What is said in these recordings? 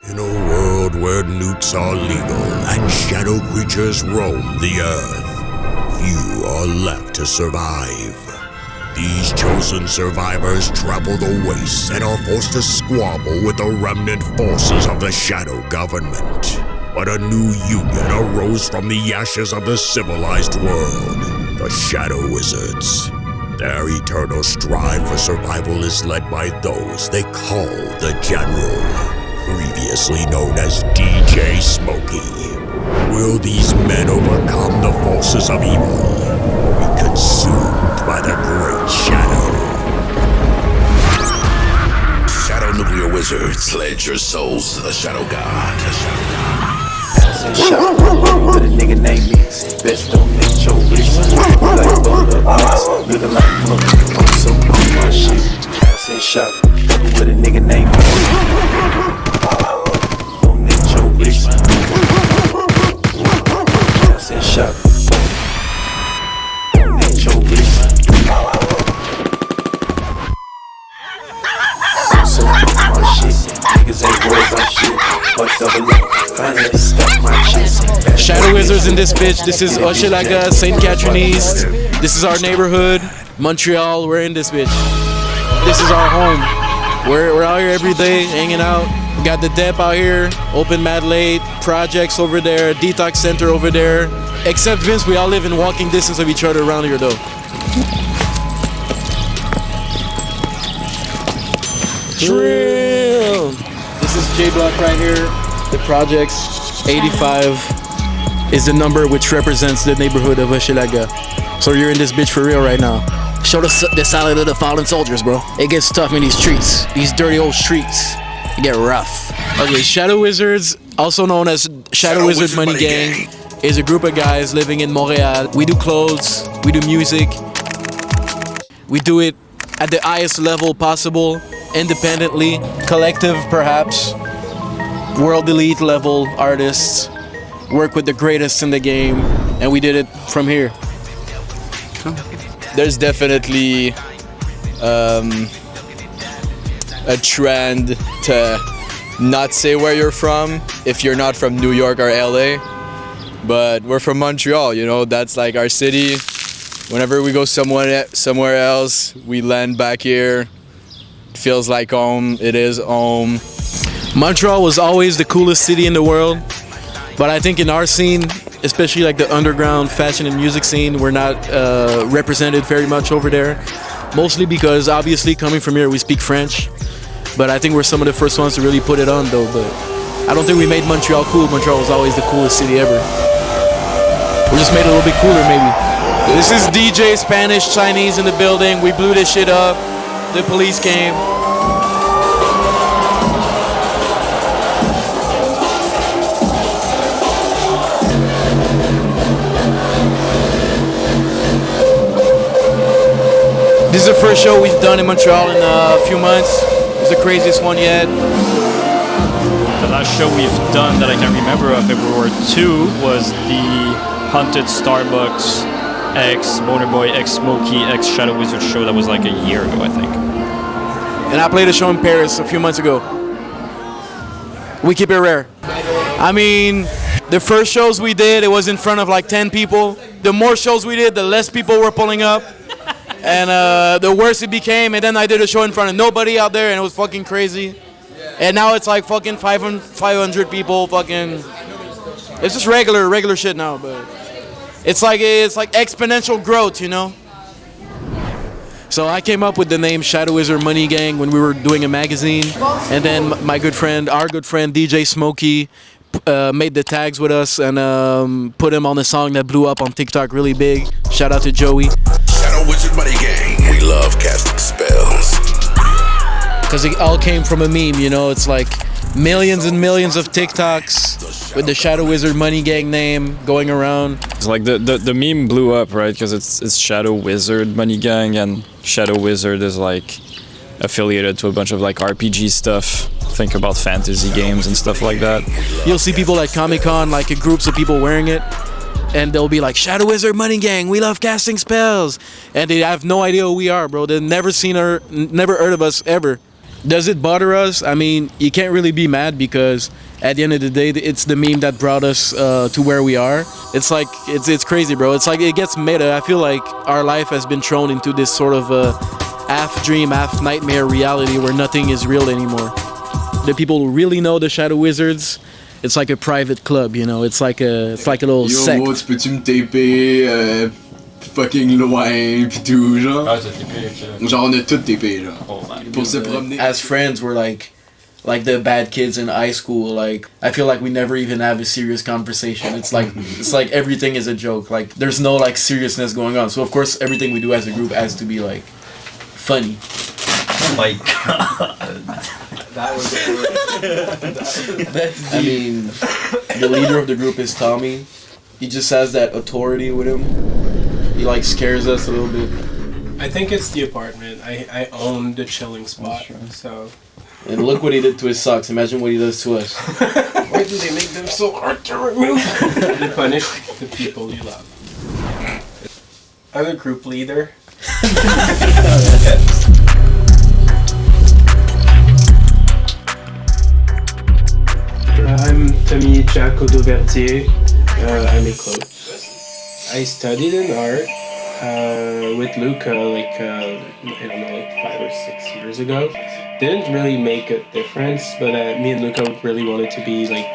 In a world where nukes are legal and shadow creatures roam the earth, few are left to survive. These chosen survivors travel the wastes and are forced to squabble with the remnant forces of the shadow government. But a new union arose from the ashes of the civilized world, the Shadow Wizards. Their eternal strive for survival is led by those they call the General, previously known as DJ Smokey. Will these men overcome the forces of evil, or be consumed by the Great Shadow? Shadow Nuclear Wizards, pledge your souls to the Shadow God. Shot with a nigga named me. Best don't make your bitch like butter nuts. Looking like fuck, I'm so on my shit. I said shot with a nigga named me. Don't make your bitch. I said shot. Don't make your bitch. I'm so on my shit. Niggas ain't worried about shit. But double up. Finally stuck my shit. Shadow Wizards in this bitch. This is Hochelaga, St. Catherine East. This is our neighborhood, Montreal. We're in this bitch. This is our home. We're out here every day, hanging out. We got the dep out here, open mad late, projects over there, detox center over there. Except Vince, we all live in walking distance of each other around here though. Drill. This is J Block right here. The projects 85 is the number which represents the neighborhood of Hochelaga. So you're in this bitch for real right now. Show the silent of the fallen soldiers, bro. It gets tough in these streets. These dirty old streets. It get rough. Okay, Shadow Wizards, also known as Shadow Wizard Money Gang, is a group of guys living in Montreal. We do clothes, we do music. We do it at the highest level possible, independently, collective perhaps. World elite level artists, work with the greatest in the game, and we did it from here. There's definitely a trend to not say where you're from if you're not from New York or LA, but we're from Montreal, you know, that's like our city. Whenever we go somewhere else, we land back here. It feels like home, it is home. Montreal was always the coolest city in the world, but I think in our scene, especially like the underground fashion and music scene, we're not represented very much over there. Mostly because obviously coming from here we speak French, but I think we're some of the first ones to really put it on though. But I don't think we made Montreal cool. Montreal was always the coolest city ever. We just made it a little bit cooler maybe. This is DJ Spanish Chinese in the building. We blew this shit up. The police came. This is the first show we've done in Montreal in a few months. It's the craziest one yet. The last show we've done that I can remember of February 2 was the Haunted Starbucks X Motorboy X Smokey X Shadow Wizard show that was like a year ago, I think. And I played a show in Paris a few months ago. We keep it rare. I mean, the first shows we did, it was in front of like 10 people. The more shows we did, the less people were pulling up. And the worse it became, and then I did a show in front of nobody out there, and it was fucking crazy. And now it's like fucking 500 people, fucking. It's just regular shit now, but it's like exponential growth, you know. So I came up with the name Shadow Wizard Money Gang when we were doing a magazine, and then our good friend DJ Smokey made the tags with us and put him on a song that blew up on TikTok really big. Shout out to Joey. Wizard Money Gang, we love casting spells. Because it all came from a meme, you know, it's like millions and millions of TikToks with the Shadow Wizard Money Gang name going around. It's like the meme blew up, right? Because it's Shadow Wizard Money Gang, and Shadow Wizard is like affiliated to a bunch of like RPG stuff. Think about fantasy games and stuff like that. You'll see people at Comic-Con, like groups of people wearing it. And they'll be like, Shadow Wizard Money Gang, we love casting spells. And they have no idea who we are, bro. They've never seen or never heard of us ever. Does it bother us? I mean, you can't really be mad because at the end of the day, it's the meme that brought us to where we are. It's like, it's crazy, bro. It's like, it gets meta. I feel like our life has been thrown into this sort of half dream, half nightmare reality where nothing is real anymore. The people who really know the Shadow Wizards, it's like a private club, you know. It's like a little sect. Yo, tu peux-tu me taper fucking loin pis tout, genre? Ah, t'as TP, Genre, on a tout TP, genre. Oh my Pour se promener. As friends, we're like the bad kids in high school. Like, I feel like we never even have a serious conversation. It's like everything is a joke. Like, there's no like seriousness going on. So of course, everything we do as a group has to be like funny. Oh my god. That was I mean, the leader of the group is Tommy. He just has that authority with him. He like scares us a little bit. I think it's the apartment. I own the chilling spot, so... And look what he did to his socks. Imagine what he does to us. Why do they make them so hard to remove? You punish the people you love. I'm the group leader. I'm Jack Oddo Verdier. I make clothes. I studied in art with Louka like I don't know, like 5 or 6 years ago. Didn't really make a difference, but me and Louka really wanted to be like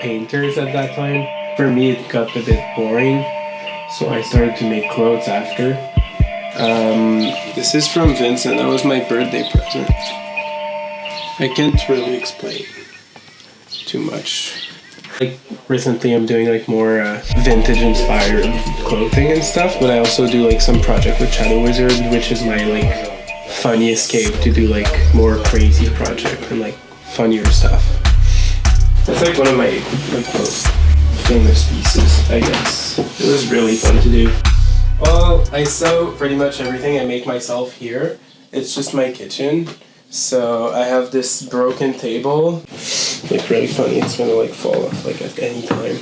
painters at that time. For me, it got a bit boring, so I started to make clothes after. This is from Vincent. That was my birthday present. I can't really explain too much. Like recently I'm doing like more vintage inspired clothing and stuff, but I also do like some project with Shadow Wizard, which is my like funny escape to do like more crazy project and like funnier stuff. That's like one of my most famous pieces, I guess. It was really fun to do. Well, I sew pretty much everything I make myself here. It's just my kitchen. So I have this broken table. Like really funny, it's gonna like fall off like at any time.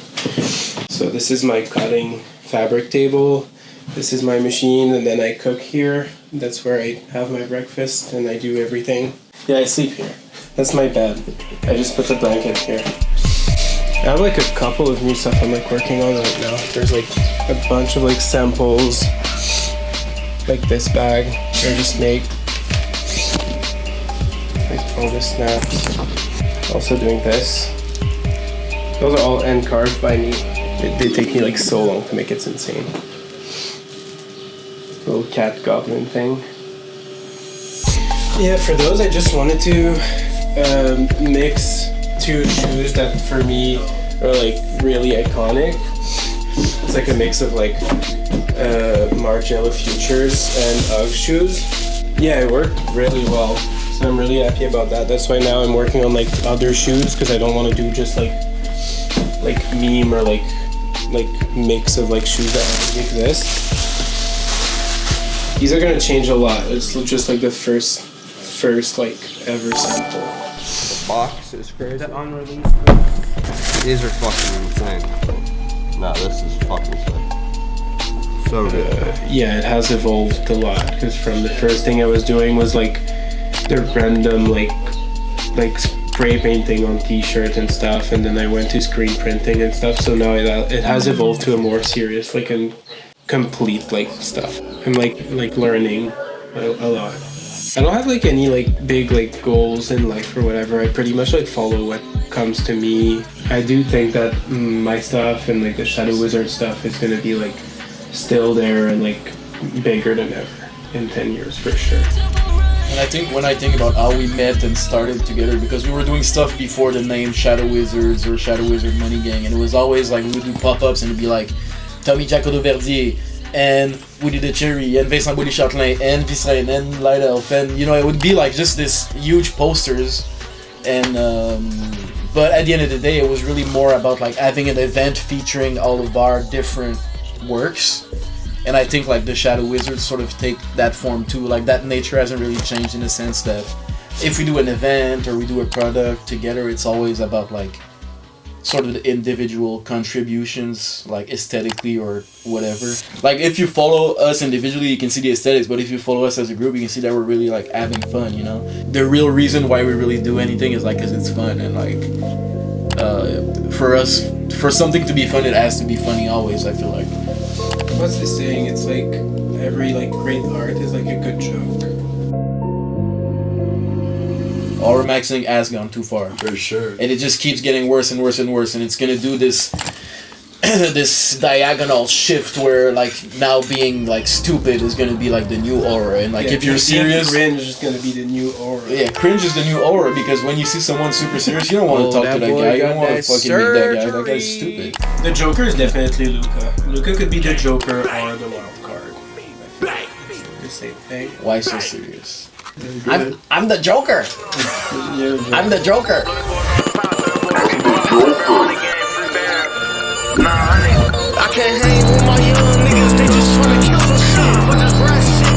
So this is my cutting fabric table. This is my machine, and then I cook here. That's where I have my breakfast and I do everything. Yeah, I sleep here. That's my bed. I just put the blanket here. I have like a couple of new stuff I'm like working on right now. There's like a bunch of like samples. Like this bag I just made. Like all the snaps. Also doing this. Those are all hand carved by me. They take me like so long to make it. It's insane. Little cat goblin thing. Yeah, for those I just wanted to mix two shoes that for me are like really iconic. It's like a mix of like Margiela Futures and UGG shoes. Yeah, it worked really well. So I'm really happy about that. That's why now I'm working on like other shoes because I don't want to do just like meme or like mix of like shoes that already exist. These are gonna change a lot. It's just like the first like ever sample. The box is crazy. The unreleased. These are fucking insane. Nah, this is fucking sick. So good. Yeah, it has evolved a lot because from the first thing I was doing was like the random like spray painting on t-shirts and stuff, and then I went to screen printing and stuff. So now it has evolved to a more serious like and complete like stuff. I'm like learning a lot. I don't have like any like big like goals in life or whatever. I pretty much like follow what comes to me. I do think that my stuff and like the Shadow Wizard stuff is gonna be like still there and like bigger than ever in 10 years for sure. And I think when I think about how we met and started together, because we were doing stuff before the name Shadow Wizards or Shadow Wizard Money Gang, and it was always like we would do pop-ups and it'd be like Tommy Jack Oddo Verdier and Louka Tessier and Vincent Boily Chatelain and Vincent and Lightelf, and you know it would be like just this huge posters, and but at the end of the day it was really more about like having an event featuring all of our different works. And I think like the Shadow Wizards sort of take that form too. Like that nature hasn't really changed in the sense that if we do an event or we do a product together, it's always about like sort of the individual contributions, like aesthetically or whatever. Like if you follow us individually, you can see the aesthetics, but if you follow us as a group, you can see that we're really like having fun, you know? The real reason why we really do anything is like because it's fun, and like for us, for something to be fun, it has to be funny always, I feel like. What's the saying? It's like every like great art is like a good joke. Our maxing has gone too far. For sure. And it just keeps getting worse and worse and worse, and it's gonna do this this diagonal shift where like now being like stupid is gonna be like the new aura, and like if you're serious, cringe is gonna be the new aura. Yeah, cringe is the new aura, because when you see someone super serious, you don't want to talk to that guy. You don't want to fucking meet that guy. That guy's stupid. The Joker is definitely Louka. Louka could be the Joker or the wild card. The same thing. Why so serious? I'm the Joker. I'm the Joker. I can't hang with my young niggas, they just tryna kill some shit. But that's rap shit,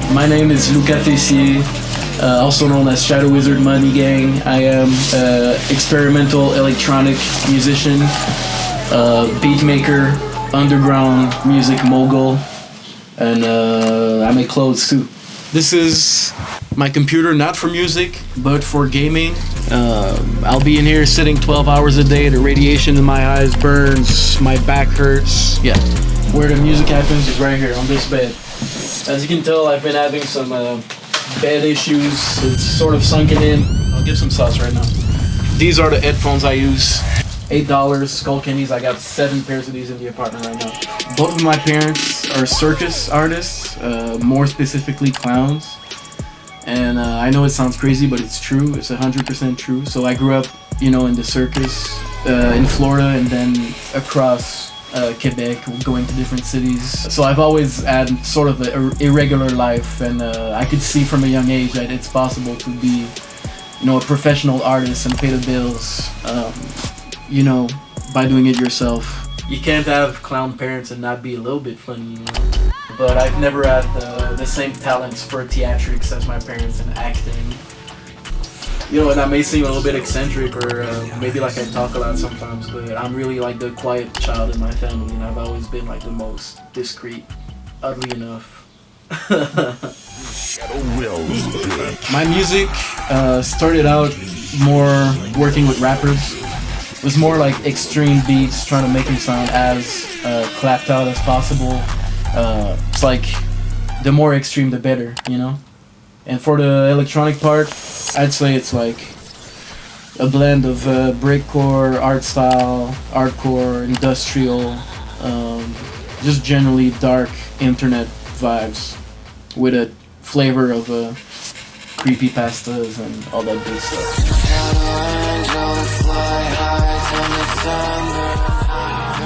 bitch. My name is Louka Tessier, also known as Shadow Wizard Money Gang. I am an experimental electronic musician, beat maker, underground music mogul, and I make clothes too. This is my computer, not for music, but for gaming. I'll be in here sitting 12 hours a day. The radiation in my eyes burns, my back hurts. Yeah, where the music happens is right here on this bed. As you can tell, I've been having some bed issues. It's sort of sunken in. I'll give some sauce right now. These are the headphones I use. $8 Skull Candies. I got 7 pairs of these in the apartment right now. Both of my parents are circus artists, more specifically clowns. And I know it sounds crazy, but it's true. It's 100% true. So I grew up, you know, in the circus in Florida, and then across Quebec, going to different cities. So I've always had sort of an irregular life, and I could see from a young age that it's possible to be, you know, a professional artist and pay the bills, you know, by doing it yourself. You can't have clown parents and not be a little bit funny, you know. But I've never had the same talents for theatrics as my parents in acting. You know, and I may seem a little bit eccentric, or maybe like I talk a lot sometimes, but I'm really like the quiet child in my family, and I've always been like the most discreet, oddly enough. My music started out more working with rappers. It was more like extreme beats, trying to make them sound as clapped out as possible. It's like the more extreme the better, you know? And for the electronic part, I'd say it's like a blend of breakcore, art style, hardcore, industrial, just generally dark internet vibes with a flavor of creepypastas and all that good stuff.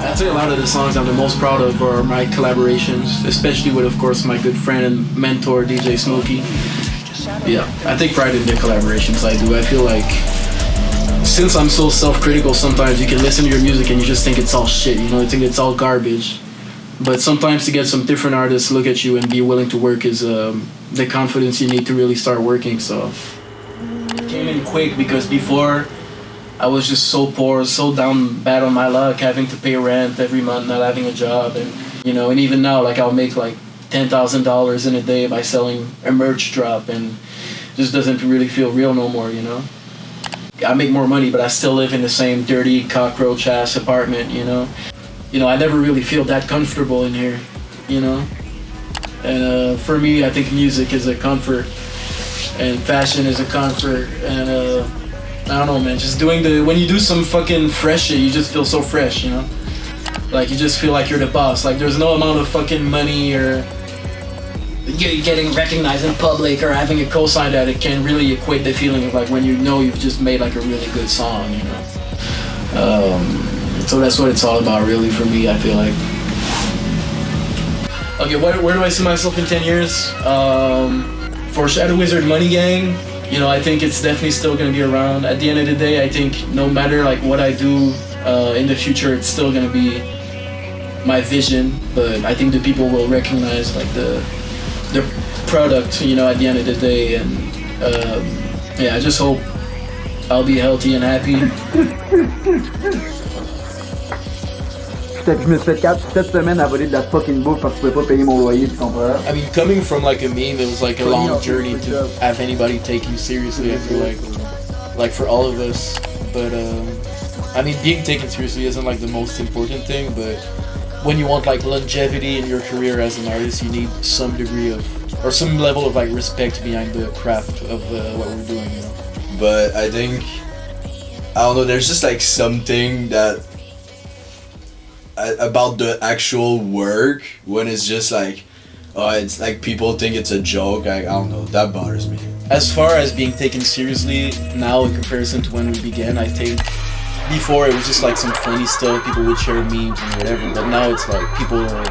I'd say a lot of the songs I'm the most proud of are my collaborations, especially with, of course, my good friend and mentor, DJ Smokey. Yeah, I take pride in the collaborations I do. I feel like, since I'm so self-critical, sometimes you can listen to your music and you just think it's all shit, you know, you think it's all garbage. But sometimes to get some different artists look at you and be willing to work is the confidence you need to really start working, so. It came in quick because before, I was just so poor, so down bad on my luck, having to pay rent every month, not having a job, and you know, and even now, like I'll make like $10,000 in a day by selling a merch drop, and just doesn't really feel real no more, you know. I make more money, but I still live in the same dirty cockroach ass apartment, you know. You know, I never really feel that comfortable in here, you know. And for me, I think music is a comfort, and fashion is a comfort, and I don't know, man, just when you do some fucking fresh shit, you just feel so fresh, you know? Like, you just feel like you're the boss. Like, there's no amount of fucking money or getting recognized in public or having a cosign that it can really equate the feeling of, like, when you know you've just made, like, a really good song, you know? So that's what it's all about, really, for me, I feel like. Okay, where do I see myself in 10 years? For Shadow Wizard Money Gang, you know, I think it's definitely still gonna be around. At the end of the day, I think no matter like what I do in the future, it's still gonna be my vision. But I think the people will recognize like the product, you know, at the end of the day. And yeah, I just hope I'll be healthy and happy. Je me suis fait 7 semaines à voler de la fucking bouffe parce que je pouvais pas payer mon loyer, tu comprends? I mean, coming from like a meme, it was like a long journey to have anybody take you seriously. I feel like for all of us. But I mean, being taken seriously isn't like the most important thing. But when you want like longevity in your career as an artist, you need some degree of or some level of like respect behind the craft of what we're doing. You know? But I think I don't know. There's just like something that. About the actual work when it's just like it's like people think it's a joke. I don't know, that bothers me. As far as being taken seriously now in comparison to when we began, I think before it was just like some funny stuff, people would share memes and whatever, but now it's like people are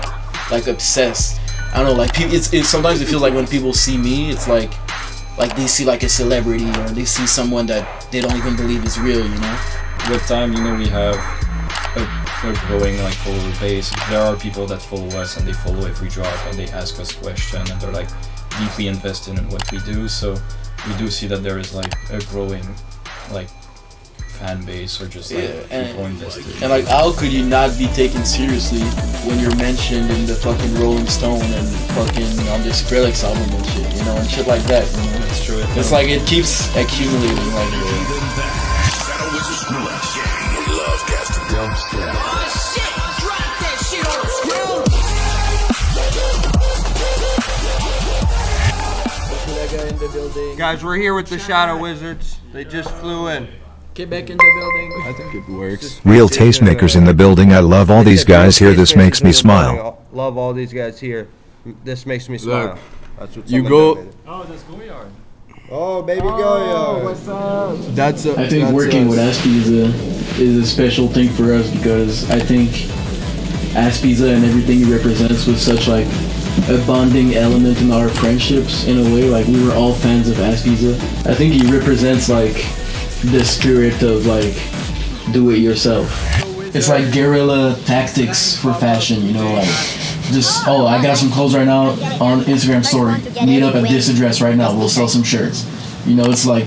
like obsessed. I don't know, like it's sometimes it feels like when people see me, it's like they see like a celebrity or they see someone that they don't even believe is real, you know? With time, you know, we have a growing like follower base. There are people that follow us and they follow every drop and they ask us questions and they're like deeply invested in what we do. So we do see that there is like a growing like fan base or just like people invested. And like, how could you not be taken seriously when you're mentioned in the fucking Rolling Stone and fucking on the Skrillex album and shit, you know, and shit like that, you know? That's true. It's like it keeps accumulating like Guys, we're here with the Shadow Wizards. They just flew in. Quebec in the building. I think it works. Real tastemakers in the building. I love all these guys here. This makes me smile. Love all these guys here. This makes me smile. That's what You go. Oh, that's Goyard. Oh, baby Goyard. What's up? I think working with Aspiza is a special thing for us because I think Aspiza and everything he represents was such like a bonding element in our friendships in a way. Like we were all fans of Aspiza. I think he represents like the spirit of like do it yourself. It's like guerrilla tactics for fashion, you know, like just I got some clothes right now on Instagram story. Meet up at this address right now. We'll sell some shirts. You know, it's like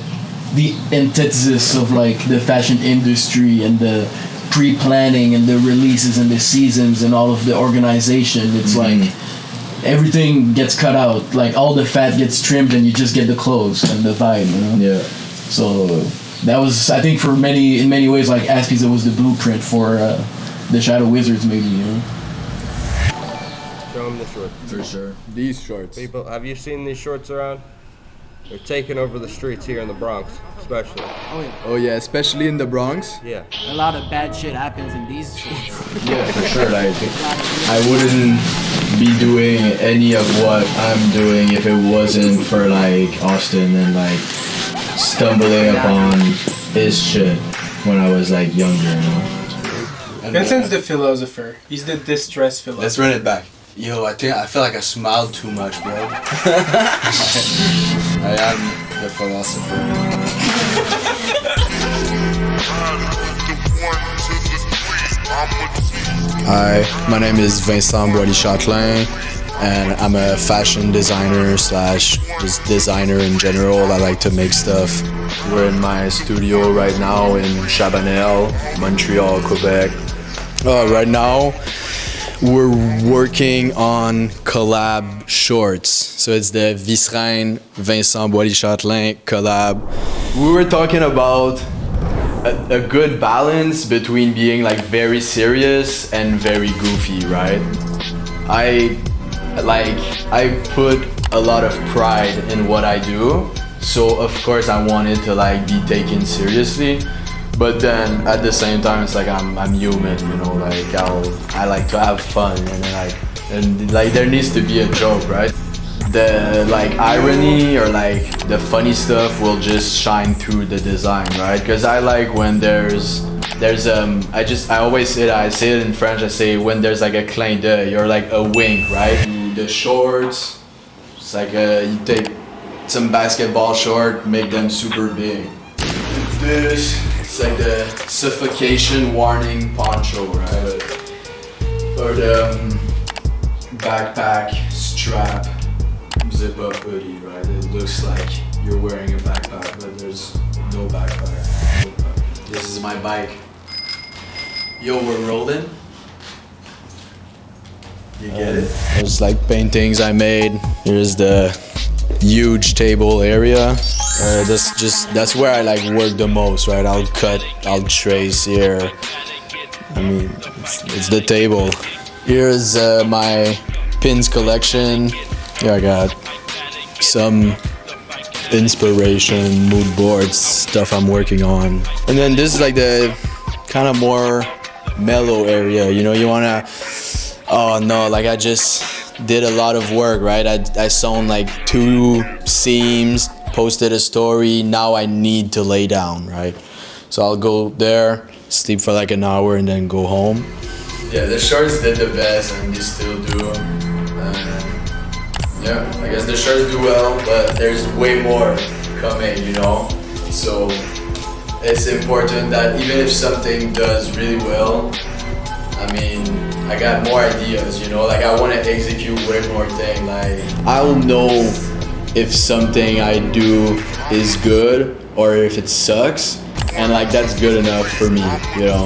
the antithesis of like the fashion industry and the pre-planning and the releases and the seasons and all of the organization. It's like everything gets cut out. Like all the fat gets trimmed and you just get the clothes and the vibe, you know? Yeah. So that was, I think, in many ways, like Aspiza was the blueprint for the Shadow Wizards, maybe, you know? Show them the shorts. For sure. These shorts. People, have you seen these shorts around? They're taking over the streets here in the Bronx, especially. Oh yeah, especially in the Bronx. Yeah. A lot of bad shit happens in these shorts. Yeah, for sure. Like, I wouldn't be doing any of what I'm doing if it wasn't for like Austin and like stumbling upon his shit when I was like younger, you know. Vincent's the philosopher. He's the distress philosopher. Let's run it back. Yo, I feel like I smiled too much, bro. I am the philosopher. Hi, my name is Vincent Boily Chatelain, and I'm a fashion designer / just designer in general. I like to make stuff. We're in my studio right now in Chabanel, Montreal, Quebec. Right now, we're working on collab shorts. So it's the Visrein Vincent Boily Chatelain collab. We were talking about a good balance between being like very serious and very goofy, right? I put a lot of pride in what I do. So of course I wanted to like be taken seriously. But then at the same time, it's like I'm human, you know. Like I like to have fun, and there needs to be a joke, right? The like irony or like the funny stuff will just shine through the design, right? Because I like when there's I always say that. I say it in French. I say when there's like a clin d'œil or like a wink, right? The shorts, it's like you take some basketball short, make them super big. This. It's like the suffocation warning poncho, right? Or the backpack strap zip-up hoodie, right? It looks like you're wearing a backpack, but there's no backpack. This is my bike. Yo, we're rolling. You get it? There's like paintings I made. Here's the huge table area. That's where I like work the most, right? I'll cut, I'll trace here. I mean, it's the table. Here's my pins collection. Here I got some inspiration, mood boards, stuff I'm working on. And then this is like the kind of more mellow area, you know, you wanna, oh no, like I just did a lot of work, right? I sewn like 2 seams, posted a story, now I need to lay down, right? So I'll go there, sleep for like an hour and then go home. Yeah, the shorts did the best and they still do. Yeah, I guess the shirts do well, but there's way more coming, you know? So it's important that even if something does really well, I mean, I got more ideas, you know? Like I want to execute way more things. Like I'll know if something I do is good or if it sucks. And like that's good enough for me, you know?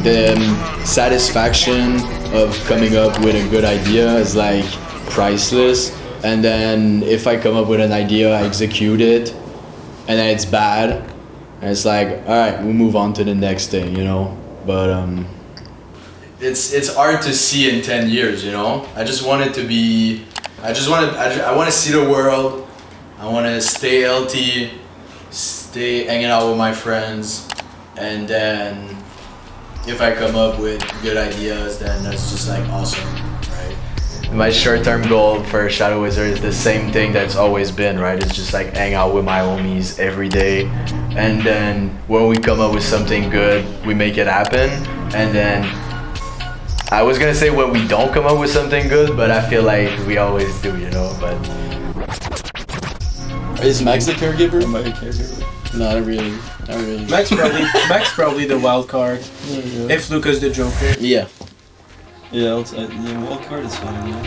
The satisfaction of coming up with a good idea is like priceless. And then if I come up with an idea, I execute it, and then it's bad, and it's like, all right, we'll move on to the next thing, you know? But it's hard to see in 10 years, you know? I just want it to be, I want to see the world, I want to stay healthy, stay hanging out with my friends, and then if I come up with good ideas, then that's just like awesome. My short-term goal for Shadow Wizard is the same thing that's always been, right? It's just like hang out with my homies every day. And then when we come up with something good, we make it happen. And then I was gonna say when we don't come up with something good, but I feel like we always do, you know? But is Max the caregiver? Am I a caregiver? Not really. Not really. Max probably the wild card. Yeah. If Luca's the Joker. Yeah. Yeah, the wild card is fine, yeah.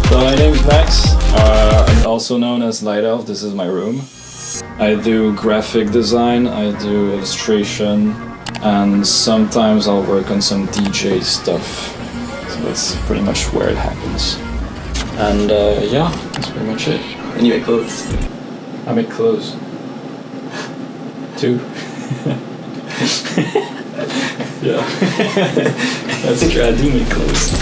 So my name is Max. I'm also known as Lightelf. This is my room. I do graphic design, I do illustration, and sometimes I'll work on some DJ stuff. So that's pretty much where it happens. And yeah, that's pretty much it. And you make clothes? I make clothes. Too. Yeah. That's true, I do make clothes.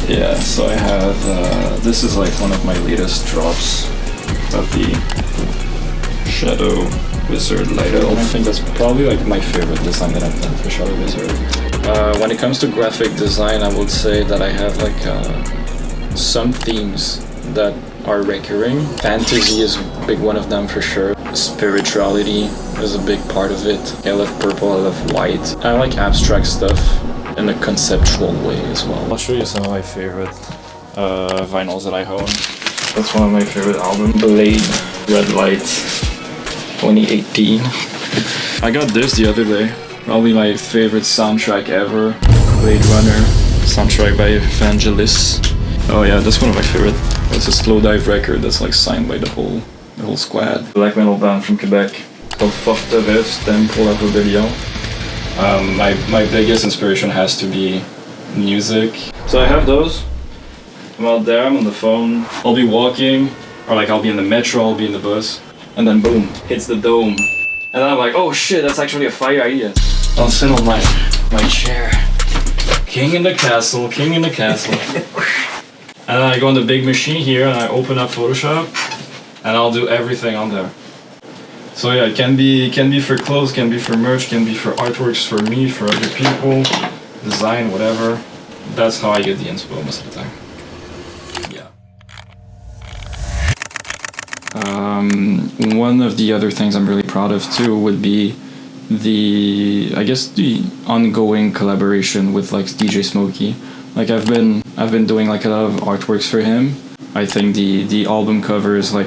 Yeah, so I have, this is like one of my latest drops of the Shadow Wizard Lightelf. I think that's probably like my favorite design that I've done for Shadow Wizard. When it comes to graphic design, I would say that I have like some themes that are recurring. Fantasy is a big one of them for sure. Spirituality is a big part of it. I love purple, I love white. I like abstract stuff in a conceptual way as well. I'll show you some of my favorite vinyls that I own. That's one of my favorite albums. Blade, Red Light, 2018. I got this the other day. Probably my favorite soundtrack ever. Blade Runner, soundtrack by Vangelis. Oh yeah, that's one of my favorite. It's a slow dive record that's like signed by the whole squad. Black metal band from Quebec called Forteresse Temple of Rebellion. My biggest inspiration has to be music. So I have those. I'm out there, I'm on the phone. I'll be walking, or like I'll be in the metro, I'll be in the bus, and then boom, hits the dome. And then I'm like, oh shit, that's actually a fire idea. I'll sit on my chair. King in the castle, king in the castle. And then I go on the big machine here and I open up Photoshop and I'll do everything on there. So yeah, it can be for clothes, can be for merch, can be for artworks for me, for other people, design, whatever. That's how I get the inspo most of the time. Yeah. One of the other things I'm really proud of too would be the ongoing collaboration with like DJ Smokey. Like I've been doing like a lot of artworks for him. I think the album covers like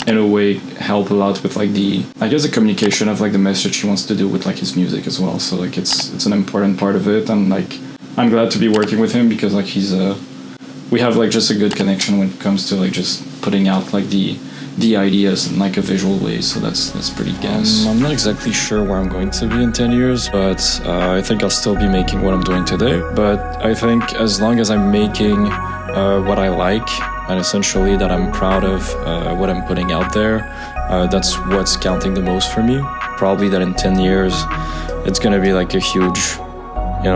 in a way help a lot with like the communication of like the message he wants to do with like his music as well. So like it's an important part of it, and like I'm glad to be working with him because like he's we have like just a good connection when it comes to like just putting out like the ideas in like a visual way, so that's pretty gas. I'm not exactly sure where I'm going to be in 10 years, but I think I'll still be making what I'm doing today. But I think as long as I'm making what I like, and essentially that I'm proud of what I'm putting out there, that's what's counting the most for me. Probably that in 10 years, it's gonna be like a huge,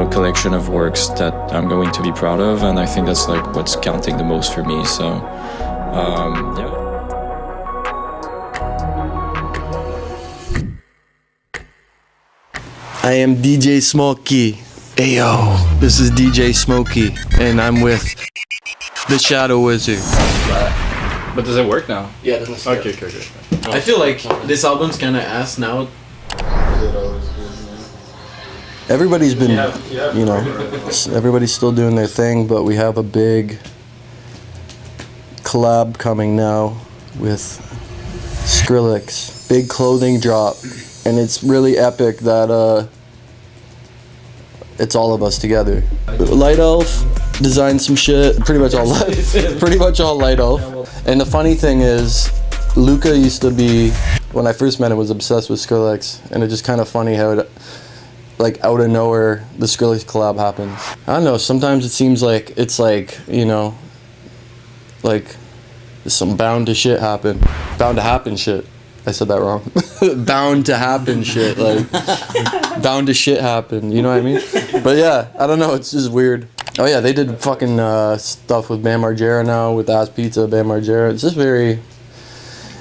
collection of works that I'm going to be proud of, and I think that's like what's counting the most for me. So, yeah. I am DJ Smokey. Ayo, this is DJ Smokey, and I'm with the Shadow Wizard. But does it work now? Yeah, it doesn't. Okay. I feel like this album's kind of ass now. Everybody's been, everybody's still doing their thing, but we have a big collab coming now with Skrillex. Big clothing drop, and it's really epic that it's all of us together. Lightelf designed some shit, pretty much all Lightelf. And the funny thing is, Louka used to be, when I first met him, was obsessed with Skrillex, and it's just kind of funny how it, like out of nowhere, the Skrillex collab happens. I don't know, sometimes it seems like it's like, like some bound to happen shit. I said that wrong. Bound to happen shit, like bound to shit happen, you know what I mean? But yeah, I don't know, it's just weird. Oh yeah, they did fucking stuff with Bam Margera now, with Ass Pizza, Bam Margera. It's just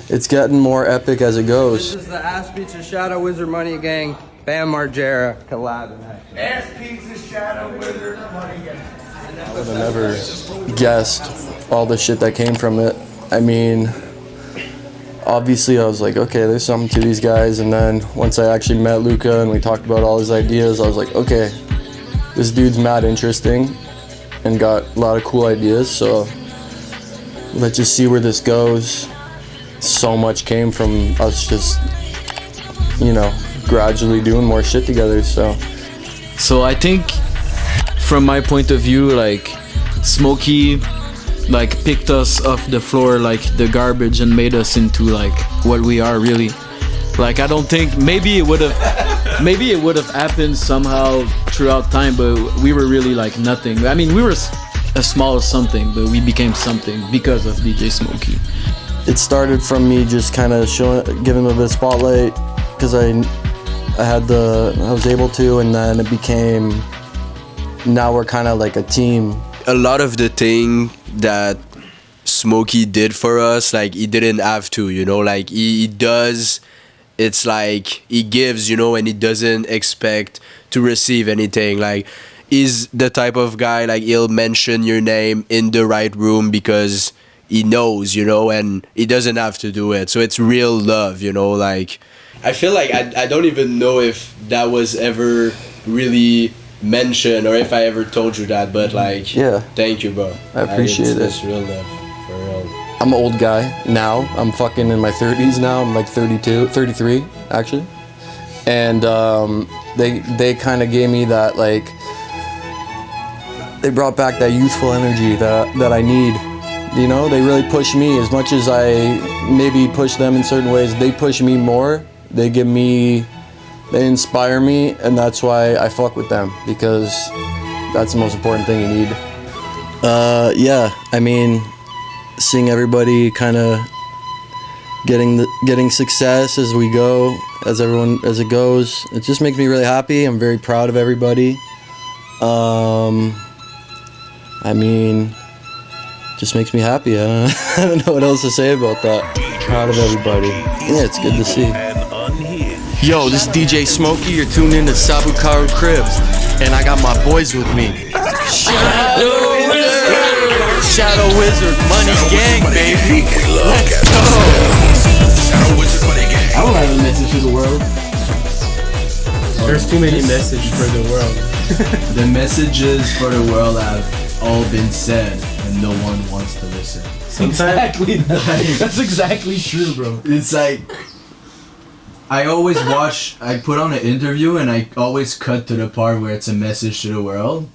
it's getting more epic as it goes. This is the Ass Pizza Shadow Wizard Money Gang, Bam Margera collab. Ass Pizza Shadow Wizard Money Gang. I would have never guessed all the shit that came from it. I mean, obviously I was like, okay, there's something to these guys, and then once I actually met Louka and we talked about all his ideas, I was like, okay, this dude's mad interesting and got a lot of cool ideas, so let's just see where this goes. So much came from us just, gradually doing more shit together, so I think from my point of view, like Smokey like picked us off the floor like the garbage and made us into like what we are really. Like I don't think maybe it would have happened somehow throughout time, but we were really like nothing. I mean, we were a small something, but we became something because of DJ Smokey. It started from me just kind of giving him a bit of spotlight because I was able to, and then it became, now we're kind of like a team. A lot of the thing that Smokey did for us, like he didn't have to, like he does, it's like he gives, and he doesn't expect to receive anything. Like he's the type of guy, like he'll mention your name in the right room because he knows, and he doesn't have to do it. So it's real love, like I feel like I don't even know if that was ever really mentioned or if I ever told you that, but like, yeah, thank you, bro. I appreciate it. It's real love, for real. I'm an old guy now. I'm fucking in my 30s now. I'm like 33 actually. And they kind of gave me that, like, they brought back that youthful energy that I need. They really push me as much as I maybe push them in certain ways. They push me more. They inspire me, and that's why I fuck with them, because that's the most important thing you need. Yeah, I mean, seeing everybody kind of getting success as we go, as it goes, it just makes me really happy. I'm very proud of everybody. I mean, just makes me happy. I don't know what else to say about that. Proud of everybody. Yeah, it's good to see. Yo, this is DJ Smokey. You're tuned in to Sabukaru Cribs, and I got my boys with me. Shadow Wizard Money Gang, baby. Let's go. I don't have a message to the world. There's too many messages for the world. The messages for the world have all been said, and no one wants to listen. Exactly. That's exactly true, bro. It's like, I put on an interview and I always cut to the part where it's a message to the world.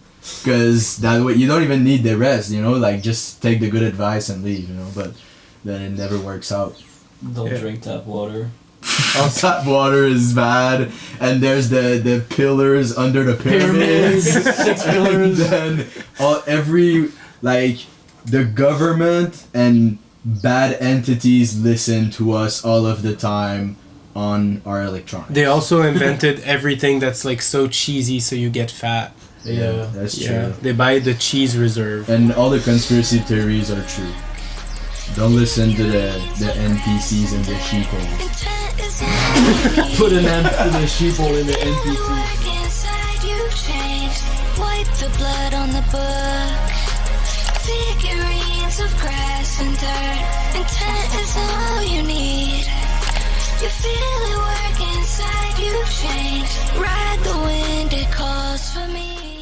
Because that way you don't even need the rest, you know, like just take the good advice and leave, you know, but then it never works out. Don't drink tap water. All tap water is bad, and there's the pillars under the pyramids. 6 pillars. And then the government and bad entities listen to us all of the time on our electronics. They also invented everything that's like so cheesy, so you get fat. Yeah, that's true. They buy the cheese reserve. And all the conspiracy theories are true. Don't listen to the NPCs and the sheeples. Put an end to the sheeple in the NPC. Wipe the blood on the book. Figurines of grass and dirt. Intent is all you need. You feel it work inside you change. Ride the wind, it calls for me.